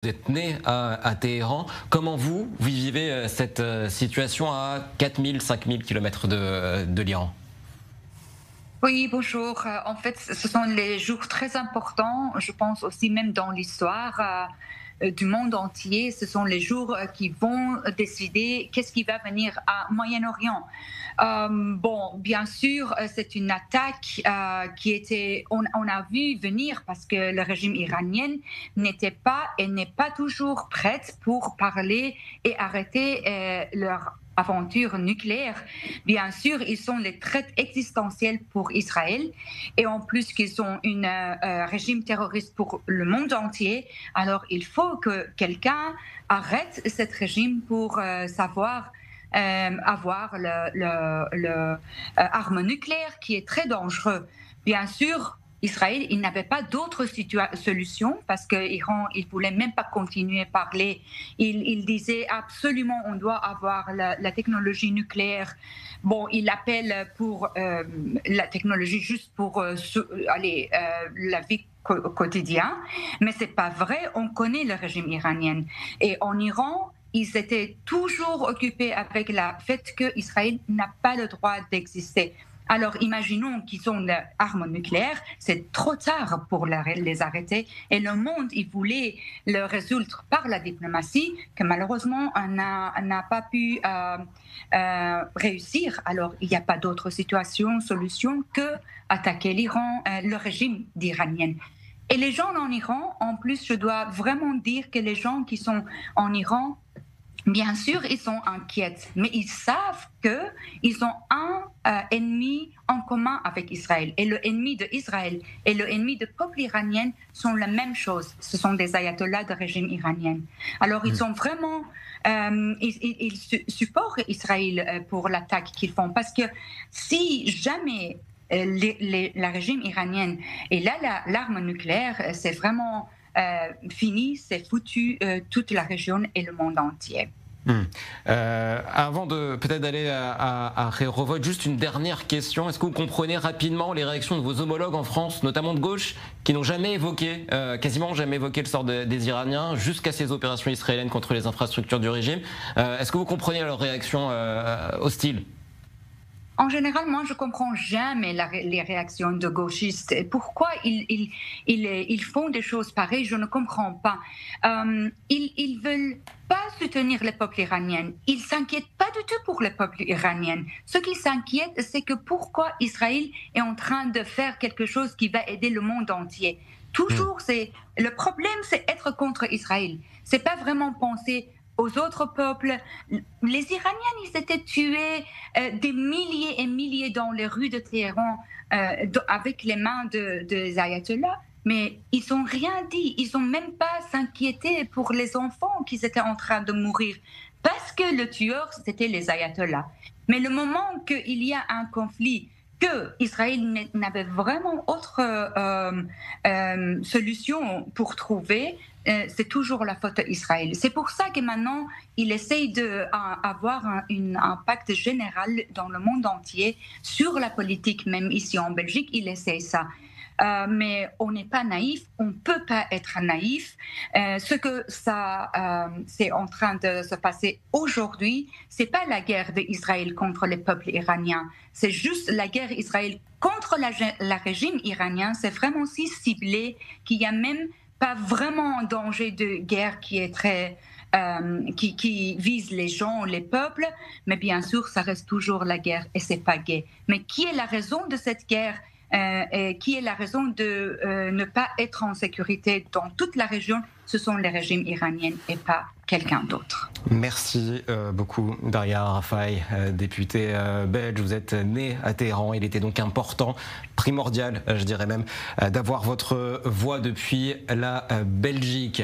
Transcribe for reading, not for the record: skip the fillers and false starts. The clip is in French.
Vous êtes né à Téhéran. Comment vous vivez cette situation à 4000, 5000 kilomètres de l'Iran? Oui, bonjour. En fait, ce sont les jours très importants, je pense aussi même dans l'histoire du monde entier. Ce sont les jours qui vont décider qu'est-ce qui va venir à Moyen-Orient. Bon, bien sûr, c'est une attaque qui était, on a vu venir parce que le régime iranien n'était pas et n'est pas toujours prête pour parler et arrêter leur aventure nucléaire. Bien sûr, ils sont les threats existentiels pour Israël et en plus qu'ils ont un régime terroriste pour le monde entier. Alors, il faut que quelqu'un arrête ce régime pour savoir avoir l'arme nucléaire qui est très dangereux. Bien sûr, Israël, il n'avait pas d'autre solution parce que l'Iran, il voulait même pas continuer à parler. Il disait absolument on doit avoir la technologie nucléaire. Bon, il appelle pour la technologie juste pour la vie quotidienne, mais c'est pas vrai. On connaît le régime iranien et en Iran, ils étaient toujours occupés avec le fait qu'Israël n'a pas le droit d'exister. Alors imaginons qu'ils ont l'arme nucléaire, c'est trop tard pour les arrêter et le monde, il voulait le résoudre par la diplomatie que malheureusement on n'a pas pu réussir. Alors il n'y a pas d'autre solution que attaquer l'Iran, le régime d'Iranien. Et les gens en Iran, en plus, je dois vraiment dire que les gens qui sont en Iran, bien sûr, ils sont inquiets, mais ils savent qu'ils ont un ennemi en commun avec Israël. Et le ennemi d'Israël et le ennemi du peuple iranien sont la même chose. Ce sont des ayatollahs de régime iranien. Alors, ils sont vraiment... ils supportent Israël pour l'attaque qu'ils font. Parce que si jamais le régime iranien et là, l'arme nucléaire, c'est vraiment... fini, c'est foutu toute la région et le monde entier. Avant de peut-être d'aller à Rehovot, juste une dernière question. Est-ce que vous comprenez rapidement les réactions de vos homologues en France, notamment de gauche, qui n'ont jamais évoqué, quasiment jamais évoqué le sort des Iraniens jusqu'à ces opérations israéliennes contre les infrastructures du régime? Est-ce que vous comprenez leurs réactions hostiles? En général, moi, je comprends jamais les réactions de gauchistes. Pourquoi ils font des choses pareilles, je ne comprends pas. Ils veulent pas soutenir le peuple iranien. Ils s'inquiètent pas du tout pour le peuple iranien. Ce qui s'inquiète, c'est que pourquoi Israël est en train de faire quelque chose qui va aider le monde entier. Toujours, le problème, c'est être contre Israël. C'est pas vraiment penser aux autres peuples. Les Iraniens, ils étaient tués des milliers et milliers dans les rues de Téhéran avec les mains des ayatollahs, mais ils n'ont rien dit. Ils n'ont même pas s'inquiété pour les enfants qui étaient en train de mourir parce que le tueur, c'était les ayatollahs. Mais le moment qu'il y a un conflit, que Israël n'avait vraiment autre solution pour trouver, c'est toujours la faute d'Israël. C'est pour ça que maintenant, il essaye d'avoir un impact général dans le monde entier sur la politique, même ici en Belgique, il essaye ça. Mais on n'est pas naïf, on ne peut pas être naïf. Ce que c'est en train de se passer aujourd'hui, c'est pas la guerre d'Israël contre le peuple iranien, c'est juste la guerre d'Israël contre le régime iranien. C'est vraiment si ciblé qu'il n'y a même pas vraiment un danger de guerre qui est très qui vise les gens, les peuples, mais bien sûr, ça reste toujours la guerre et c'est pas gai. Mais qui est la raison de cette guerre? Qui est la raison de ne pas être en sécurité dans toute la région? Ce sont les régimes iraniens et pas quelqu'un d'autre. Merci beaucoup Daria Arafai, députée belge. Vous êtes née à Téhéran. Il était donc important, primordial, je dirais même, d'avoir votre voix depuis la Belgique.